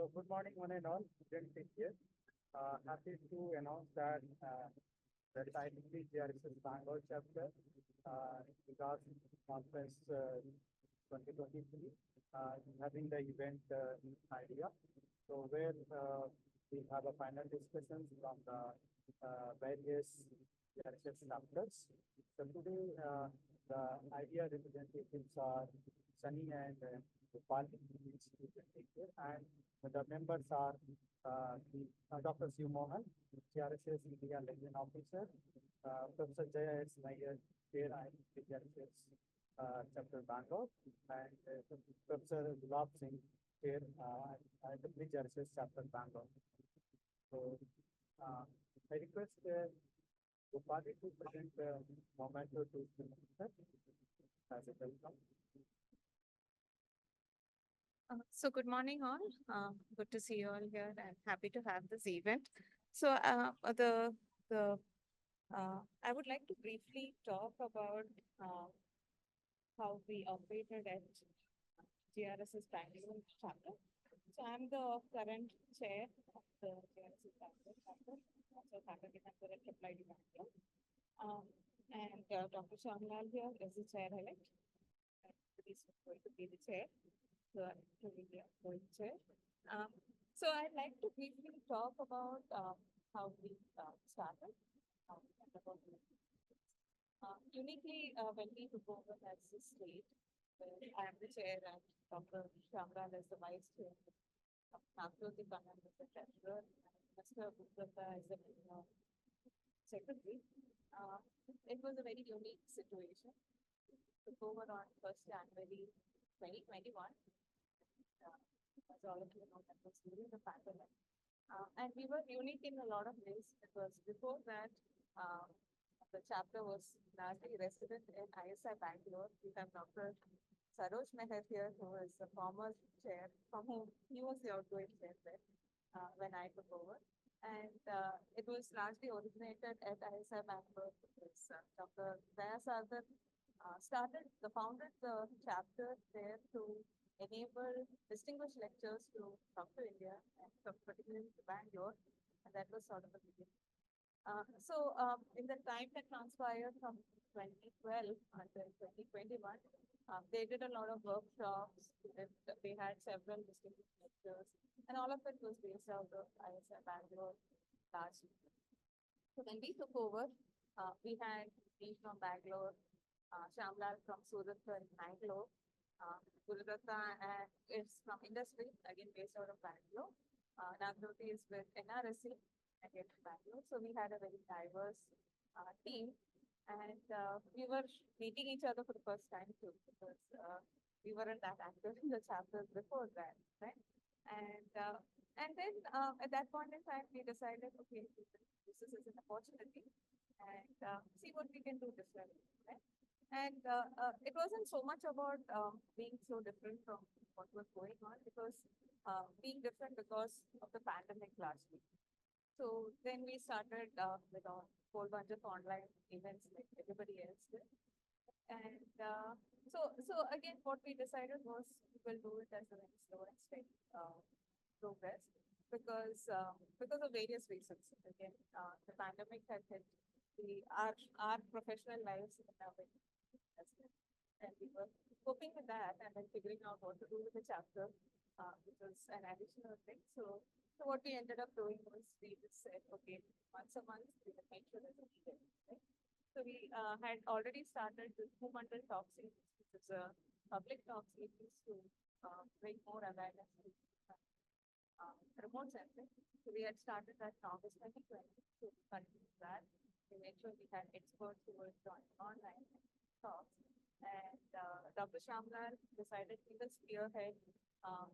So good morning, one and all. Students here. Happy to announce that the IIIT-GRSS Bangalore chapter InGARSS conference 2023 is having the event in IDEA. So where we have a panel discussions from the various GRSS chapters. So today the IDEA representatives are Sunny and Pubali, and the members are Dr. Shiv Mohan, GRSS IDEA Liaison Officer, Professor Jaya S. Nair, Chair IIT GRSS Chapter Bangalore, and Professor Gulab Singh, Chair IIT GRSS Chapter Bangalore. So I request Pubali to present Momento to the minister as a welcome. So good morning all. Good to see you all here and happy to have this event. So I would like to briefly talk about how we operated at GRSS Bangalore chapter. So I'm the current chair of the GRSS Bangalore chapter, also faculty member at IIIT Bangalore. And Dr. Shamlal here is the chair-elect. He's going to be the chair. So I'd like to briefly talk about how we started. Uniquely, when we took over as the state, I am the chair and Dr. Shamral is the vice chair, Nakroti Kannan is the treasurer, and Mr. Gulab is the secretary. It was a very unique situation. Took over on 1st January 2021. As all of you know, that was during the pandemic. And we were unique in a lot of ways because before that, the chapter was largely resident in ISI Bangalore. We have Dr. Saroj Meher here, who is the former chair, from whom he was the outgoing chair when I took over. And it was largely originated at ISI Bangalore because Dr. Jaya founded the chapter there to enable distinguished lectures to come to India and particularly to Bangalore, and that was sort of the beginning. In the time that transpired from 2012 until 2021, they did a lot of workshops. They had several distinguished lectures, and all of it was based out of ISI Bangalore largely. So when we took over, we had me from Bangalore, Shamlal from Surat and Bangalore, Gulab is from industry, again based out of Bangalore. Nakroti is with NRSC, again in Bangalore. So we had a very diverse team, and we were meeting each other for the first time too, because we weren't that active in the chapters before that, right? And then at that point in time, we decided, okay, this is an opportunity, and see what we can do differently, right? And it wasn't so much about being so different from what was going on, because being different because of the pandemic largely. So then we started with a whole bunch of online events like everybody else did. And so again, what we decided was we will do it as a very slow and steady progress because of various reasons. Again, the pandemic had hit our professional lives in a way. And we were coping with that and then figuring out what to do with the chapter, which was an additional thing. So what we ended up doing was we just said, okay, once a month, we will make sure there's an event. Right? So we had already started the 200 talk series, which is a public talk series to bring more awareness to remote sensing. So we had started that in August 2020 to continue that. We made sure we had experts who were joining online talks. And Dr. Shamlal decided he will spearhead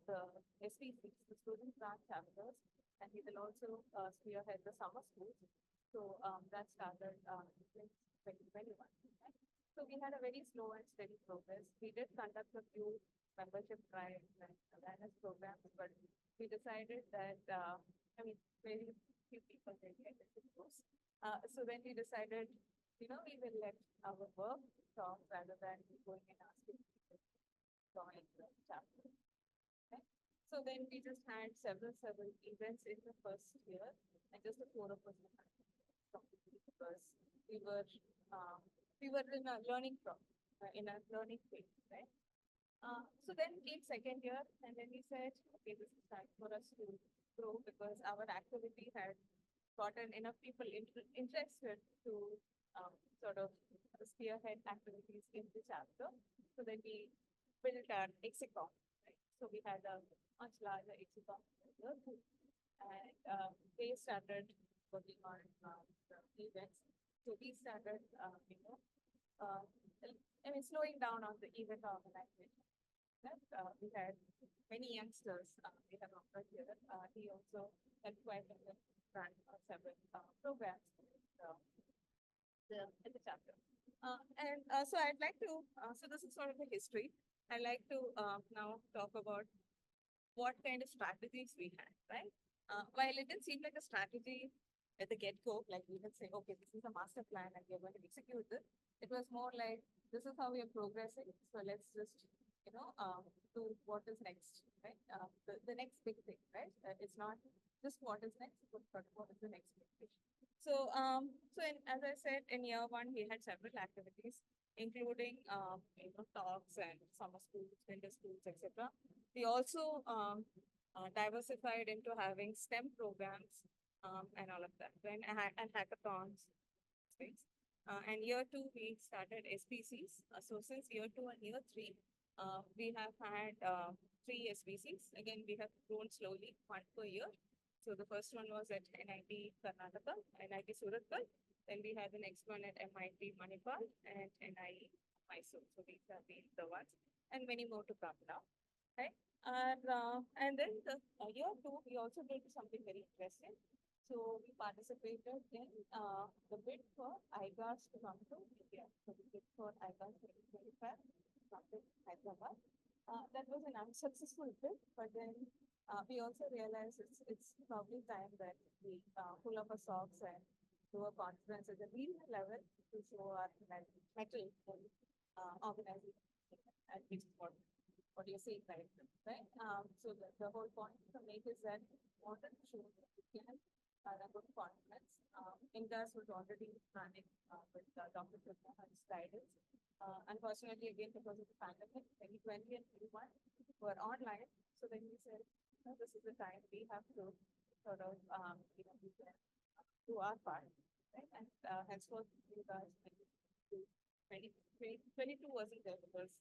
the SPCs, the student branch chapters, and he will also spearhead the summer schools. So that started in 2021. Right? So we had a very slow and steady progress. We did conduct a few membership drives and awareness programs, but we decided that, very few people really attended those. So then we decided, we will let our work talk rather than going and asking people to join the chapter. Okay? So then we just had several events in the first year, and just the four of us were completely because we were um, we were in a learning in a learning phase, right? So then came second year, and then we said, okay, this is time for us to grow because our activity had gotten enough people interested to sort of spearhead activities in the chapter. So then we built our Exicom, right? So we had a much larger Exicom year two, and they started working on the events. So we started, uh, slowing down on the event organization. Right? We had many youngsters we have offered here. He also helped quite a bit run several programs in the chapter. So I'd like to, so this is sort of the history. I'd like to now talk about what kind of strategies we had, right? While it didn't seem like a strategy at the get-go, like we would say, okay, this is a master plan and we're going to execute it was more like, this is how we are progressing. So let's just, do what is next, right? The next big thing, right? It's not just what is next, but what is the next big thing. So, as I said, in year one, we had several activities, including, talks and summer schools, winter schools, etc. We also diversified into having STEM programs and all of that, right? And hackathons, things. And year two, we started SPCs. So since year two and year three, we have had three SPCs. Again, we have grown slowly, one per year. So the first one was at NIT Karnataka, NIT Surathkal. Then we had the next one at MIT Manipal and NIE Mysore. So these are the ones, and many more to come now. Right? And then the year two, we also did something very interesting. So we participated in the bid for IGARS to come to India. So we bid for IGARS 2025 from Hyderabad. That was an unsuccessful bid, but then we also realized it's probably time that we pull up our socks and do a conference at the regional level to show our metal organization, and which is what you're saying, right? So the whole point to make is that we wanted to show that we can run a good conference. InGARSS was already running with Dr. Kushwaha's guidance. Unfortunately, again, because of the pandemic, 2020 and 2021 were online. So then we said, this is the time we have to sort of, we can do our part, right? And henceforth, you guys, 2022 wasn't there because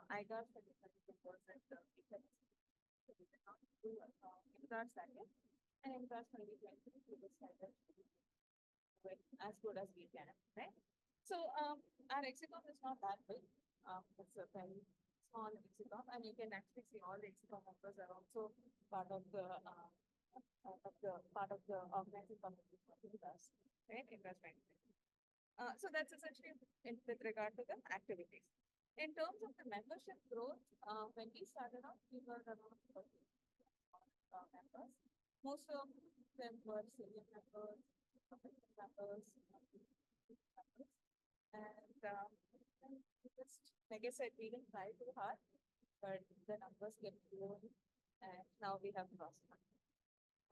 IGARS 2022 was at the event. So we did not do InGARSS that year. And InGARSS 2023, we decided to do it as good as we can, right? So our Exicom is not that big. It's a very small Exicom, and you can actually see all the Exicom members are also part of the organizing committee for InGARSS, right? InGARSS 2023. So that's essentially with regard to the activities. In terms of the membership growth, when we started off, we were around 30 members. Most of them were senior members, members, and just, like I said, we didn't try too hard, but the numbers kept growing, and now we have crossed 100.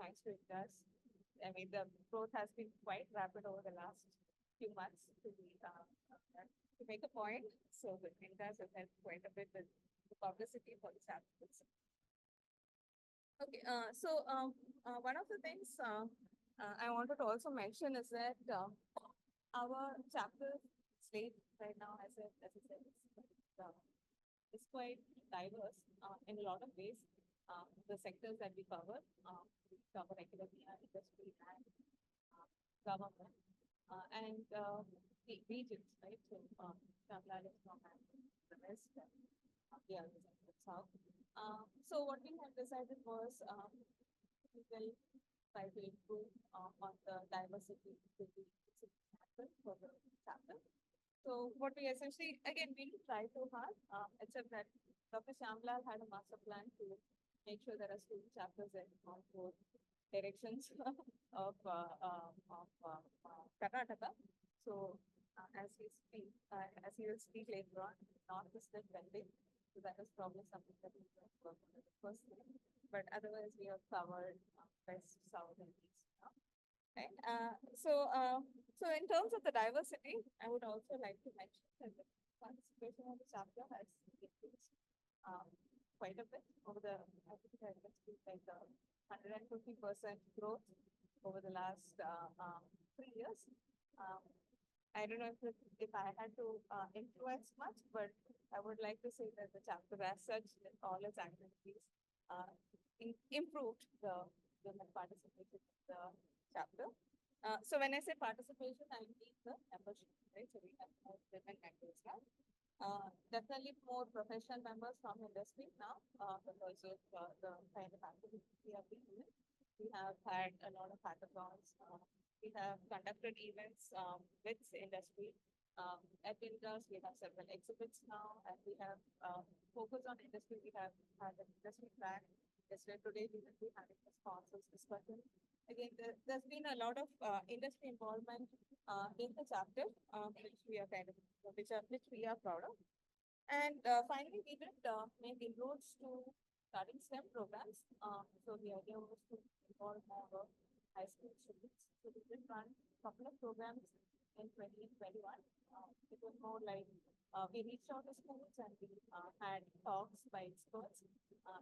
Thanks to InGARSS. I mean, the growth has been quite rapid over the last few months to make a point. So the InGARSS has helped quite a bit with the publicity for the chapters. Okay, one of the things I wanted to also mention is that our chapter slate right now, as I said, is quite diverse in a lot of ways. The sectors that we cover academia, industry, and government, and the regions, right? So, Bangladesh, Mohan, the West, the others in the South. So what we had decided was we will try to improve on the diversity for the chapter. So what we essentially, again, we didn't try too hard, except that Dr. Shyamlal had a master plan to make sure there are student chapters in all four directions of Karnataka. So as he will speak later on, North is still pending. So that is probably something that we can work on in the first year. But otherwise, we have covered west, south, and east now. Right? So in terms of the diversity, I would also like to mention that the participation of the chapter has increased um, quite a bit over the, I think that it's been like a 150% growth over the last 3 years. Um, I don't know if I had to influence much, but I would like to say that the chapter as such, all its activities uh, improved the women participation in the chapter. So when I say participation, I mean the membership, right? So we have more women members now. Definitely more professional members from industry now because of the kind of activities we have been doing. We have had a lot of hackathons. We have conducted events with industry. At InGARSS, we have several exhibits now, and we have focused on industry. We have had an industry track. Yesterday, today, we will be having a sponsors discussion. Again, there's been a lot of industry involvement in the chapter, which we are kind of, which we are proud of. And finally, we did make inroads to starting STEM programs. So the idea was to involve more high school students. So we did run a couple of programs in 20 and 21. It was more like we reached out to schools and we had talks by experts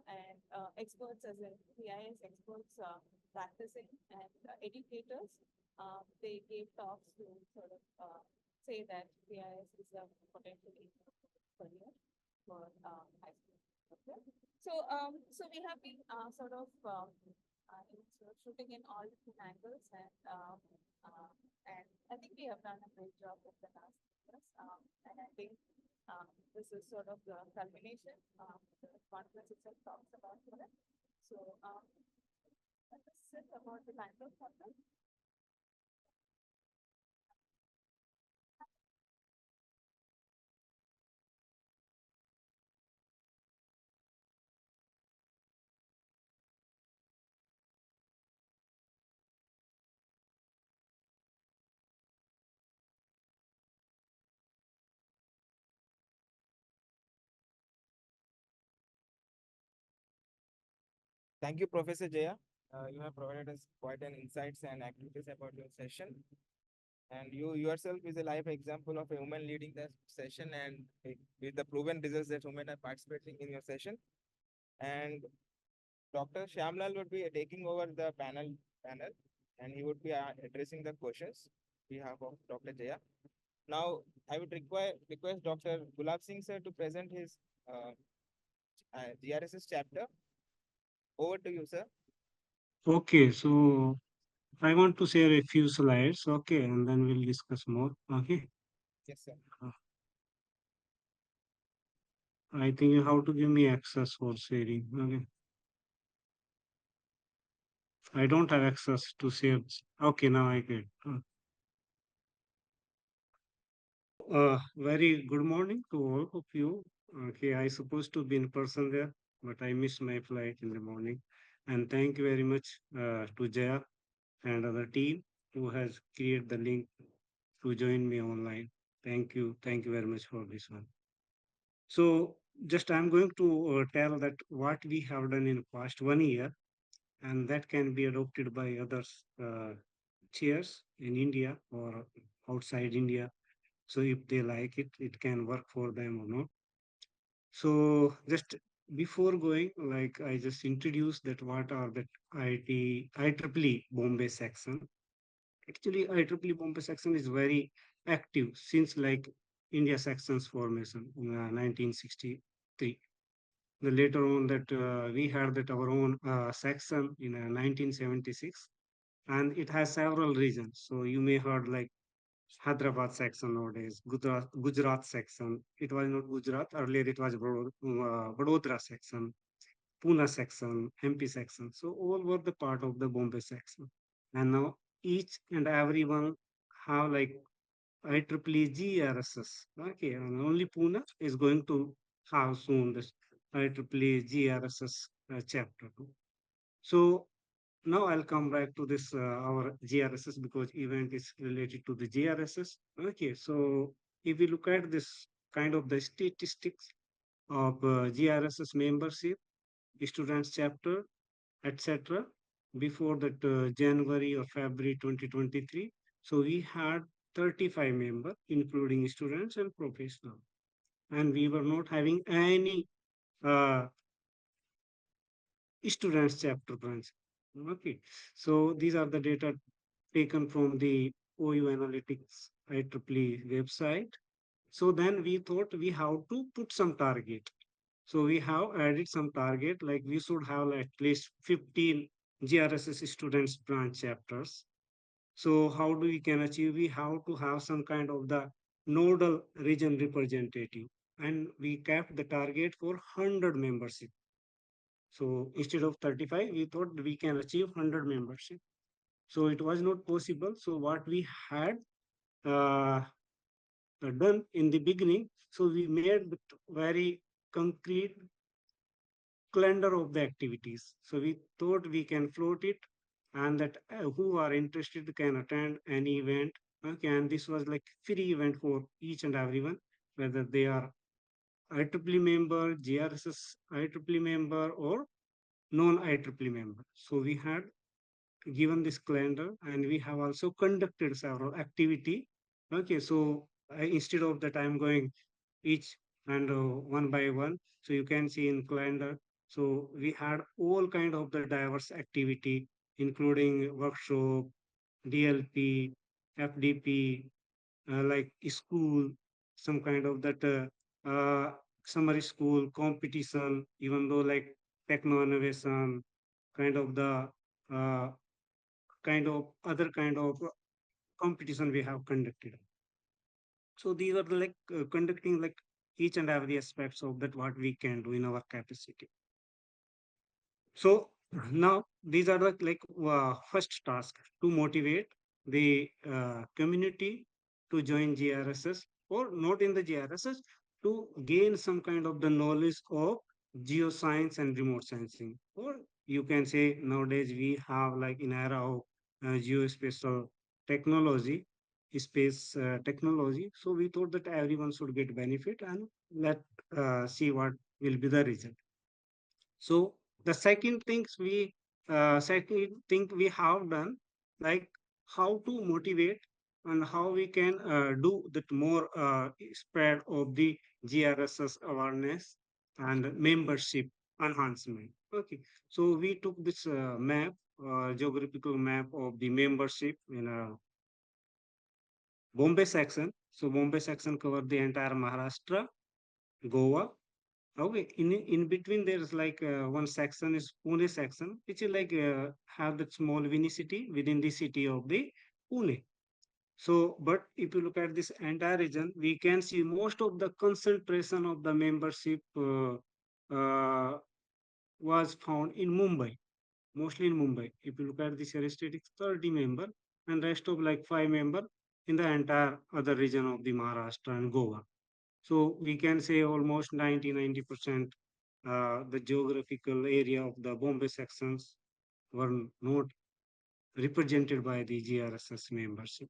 and experts as in PIS experts practicing and educators. They gave talks to sort of say that PIS is a potential career for high school. Okay. So we have been sort of shooting in all different angles, and I think we have done a great job in the last years. And I think this is sort of the culmination. The conference itself talks about it. So that is it about the Bangalore conference. Thank you, Professor Jaya. You have provided us quite an insights and activities about your session. And you yourself is a live example of a woman leading the session and with the proven results that women are participating in your session. And Dr. Shyamlal would be taking over the panel and he would be addressing the questions on behalf of Dr. Jaya. Now, I would request Dr. Gulab Singh sir to present his GRSS chapter. Over to you, sir. Okay, so I want to share a few slides, okay, and then we'll discuss more. Okay. Yes, sir. I think you have to give me access for sharing. Okay. I don't have access to share. Okay, now I get. Very good morning to all of you. Okay, I supposed to be in person there, but I missed my flight in the morning. And thank you very much to Jaya and other team who has created the link to join me online. Thank you. Thank you very much for this one. So just I'm going to tell that what we have done in past 1 year, and that can be adopted by others chairs in India or outside India. So if they like it, it can work for them or not. So just before going, like I just introduced that what are the IEEE Bombay section. Actually, IEEE Bombay section is very active since like India sections formation in 1963. The later on that we had that our own section in 1976, and it has several regions. So you may heard like Hyderabad section nowadays, Gujarat section. It was not Gujarat earlier; it was Vadodara section, Pune section, MP section. So all were the part of the Bombay section, and now each and every one have like IEEE-GRSS. Okay, and only Pune is going to have soon this IEEE-GRSS chapter 2. So now I'll come back to this our GRSS because event is related to the GRSS. Okay, so if we look at this kind of the statistics, of GRSS membership, students chapter, etc. Before that January or February 2023. So we had 35 members, including students and professionals. And we were not having any uh, students chapter branch. Okay. So these are the data taken from the OU Analytics IEEE website. So then we thought we have to put some target. So we have added some target, like we should have at least 15 GRSS students branch chapters. So how do we can achieve? We have to have some kind of the nodal region representative. And we kept the target for 100 membership. So instead of 35, we thought we can achieve 100 membership. So it was not possible. So what we had uh, done in the beginning, so we made very concrete calendar of the activities. So we thought we can float it and that who are interested can attend any event. Okay, and this was like free event for each and everyone, whether they are IEEE member, GRSS IEEE member, or non-IEEE member. So we had given this calendar and we have also conducted several activity. Okay, so instead of that, I'm going each and one by one. So you can see in calendar. So we had all kind of the diverse activity, including workshop, DLP, FDP, like school, some kind of that summer school competition, even though like techno innovation, kind of the uh, kind of other kind of competition we have conducted. So these are the like conducting like each and every aspects of that what we can do in our capacity. So now these are the like first task to motivate the community to join GRSS or not in the GRSS to gain some kind of the knowledge of geoscience and remote sensing. Or you can say nowadays we have like in era of geospatial technology, space technology. So we thought that everyone should get benefit and let see what will be the result. So the second thing we have done, like how to motivate and how we can do that more spread of the GRSS awareness and membership enhancement. Okay, so we took this map, geographical map of the membership in a Bombay section. So Bombay section covered the entire Maharashtra, Goa. Okay, in between there's like one section is Pune section, which is like have that small mini city within the city of the Pune. So, but if you look at this entire region, we can see most of the concentration of the membership was found in Mumbai, mostly in Mumbai. If you look at the statistics, 30 member and rest of like 5 member in the entire other region of the Maharashtra and Goa. So we can say almost 90% the geographical area of the Bombay sections were not represented by the GRSS membership.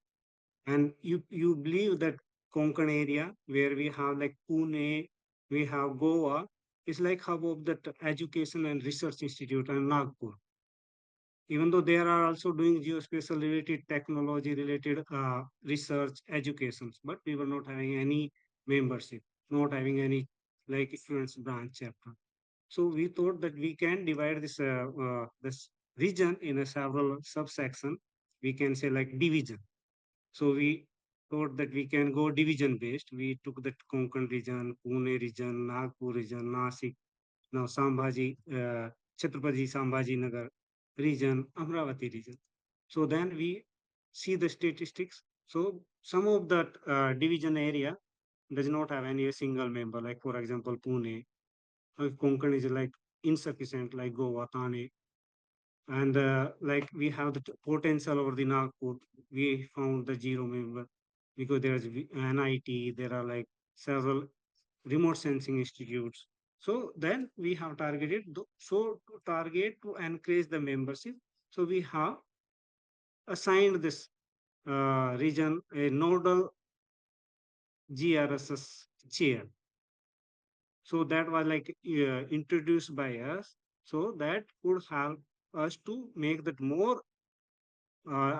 And you believe that Konkan area where we have like Pune, we have Goa, is like hub of that education and research institute and Nagpur. Even though they are also doing geospatial related technology related research educations, but we were not having any membership, not having any like students branch chapter. So we thought that we can divide this region in a several subsection. We can say like division. So we thought that we can go division based. We took that Konkan region, Pune region, Nagpur region, Nasik, now Chhatrapati Sambhaji Nagar region, Amravati region. So then we see the statistics. So some of that division area does not have any single member. Like for example, Pune, Konkan is like insufficient, like Goa, Thane, and like we have the potential over the Nagpur. We found the zero member because there's NIT. There are like several remote sensing institutes. So then we have targeted, so to target to increase the membership. So we have assigned this region a nodal GRSS chair. So that was like introduced by us. So that could help us to make that more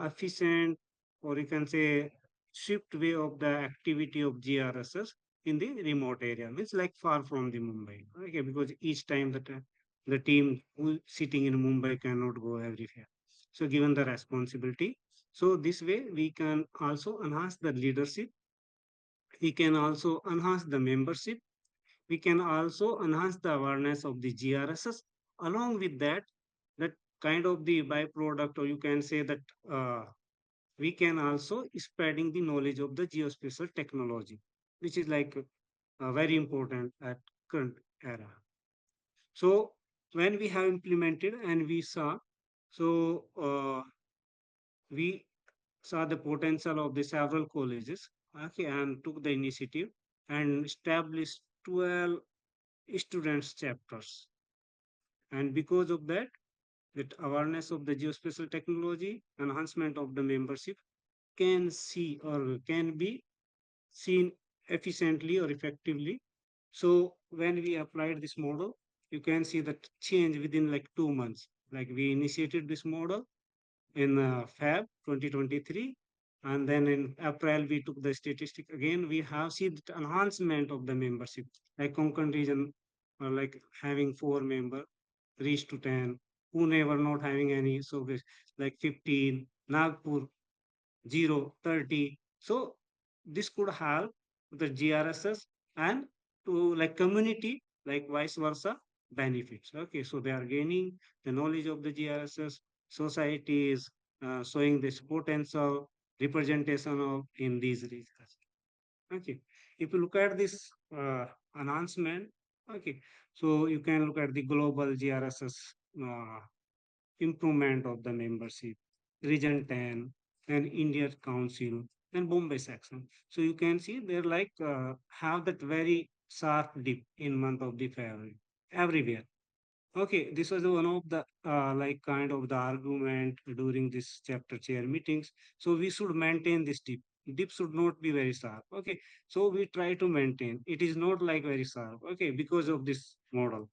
efficient, or you can say shift way of the activity of GRSS in the remote area, means like far from the Mumbai. Okay, because each time that the team who sitting in Mumbai cannot go everywhere. So given the responsibility, so this way we can also enhance the leadership. We can also enhance the membership. We can also enhance the awareness of the GRSS. Along with that, that kind of the byproduct, or you can say that we can also spreading the knowledge of the geospatial technology, which is like very important at current era. So when we have implemented and we saw, so we saw the potential of the several colleges, okay, and took the initiative and established 12 students chapters. And because of that, that awareness of the geospatial technology, enhancement of the membership can see or can be seen efficiently or effectively. So when we applied this model, you can see that change within like 2 months. Like we initiated this model in Feb 2023, and then in April we took the statistic again. We have seen the enhancement of the membership, like Konkan region, like having 4 member reached to 10, Pune were not having any, so this like 15, Nagpur 0, 30. So this could help the GRSS and to like community, like vice versa benefits. Okay, so they are gaining the knowledge of the GRSS. Society is showing this potential representation of in these regions. Okay, if you look at this announcement, okay, so you can look at the global GRSS improvement of the membership, Region 10, and India Council, and Bombay section. So you can see they're like have that very sharp dip in month of the February everywhere. Okay, this was one of the like kind of the argument during this chapter chair meetings. So we should maintain this dip. Dip should not be very sharp. Okay, so we try to maintain. It is not like very sharp. Okay, because of this model.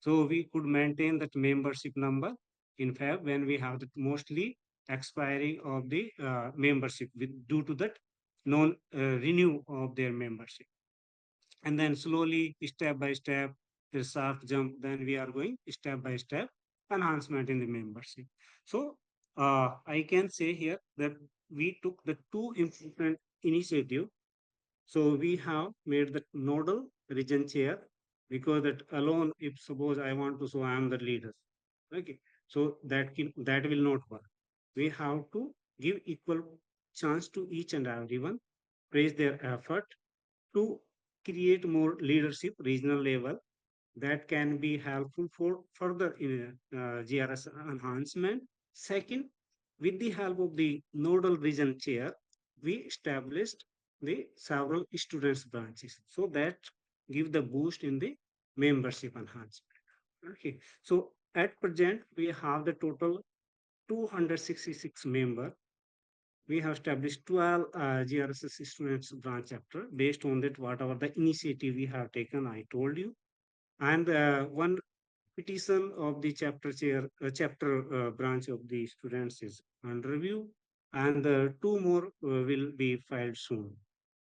So we could maintain that membership number in Feb when we have the mostly expiry of the membership with due to that non renew of their membership, and then slowly step by step the sharp jump, then we are going step by step enhancement in the membership. So I can say here that we took the two important initiative. So we have made the nodal region chair, because that alone, if suppose I want to, so I am the leader, okay, so that will not work. We have to give equal chance to each and everyone, praise their effort to create more leadership regional level, that can be helpful for further GRS enhancement. Second, with the help of the nodal region chair, we established the several students branches, so that give the boost in the membership enhancement. Okay, so at present we have the total 266 member. We have established 12 GRSS students branch chapter. Based on that, whatever the initiative we have taken, I told you. And one petition of the chapter branch of the students is under review, and two more will be filed soon.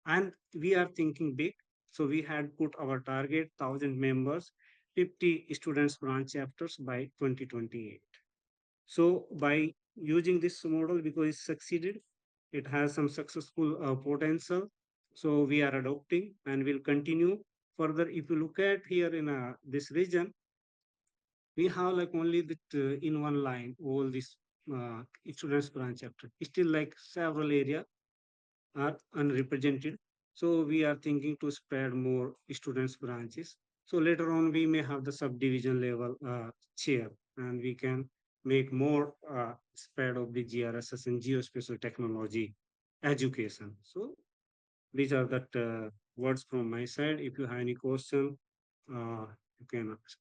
And we are thinking big. So we had put our target 1,000 members, 50 students branch chapters by 2028. So by using this model, because it succeeded, it has some successful potential. So we are adopting and will continue further. If you look at here in this region, we have like only that in one line all this students branch chapter. Still like several area are unrepresented. So we are thinking to spread more students branches. So later on, we may have the subdivision level chair, and we can make more spread of the GRSS and geospatial technology education. So these are the words from my side. If you have any question, you can ask.